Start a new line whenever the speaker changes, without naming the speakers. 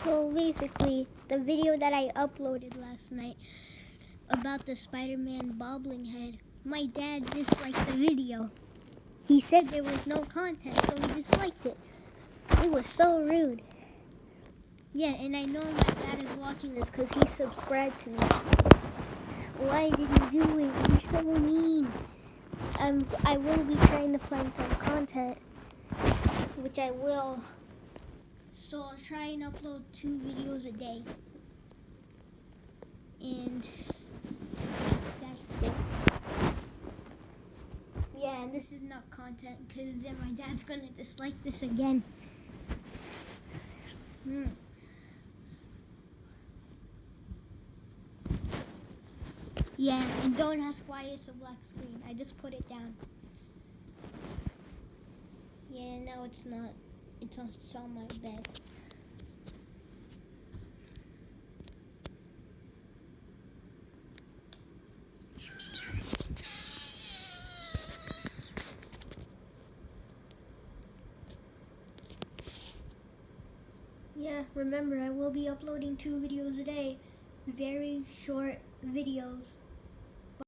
So basically, the video that I uploaded last night about the Spider-Man bobbling head, my dad disliked the video. He said there was no content, so he disliked it. It was so rude. Yeah, and I know my dad is watching this because he subscribed to me. Why did he do it? You're so mean. I will be trying to find some content, which I will. So I'll try and upload 2 videos a day. And that's it. Yeah, and this is not content because then my dad's gonna dislike this again. Yeah, and don't ask why it's a black screen. I just put it down. Yeah, no, it's not. It's on my bed. Yeah, remember, I will be uploading 2 videos a day. Very short videos.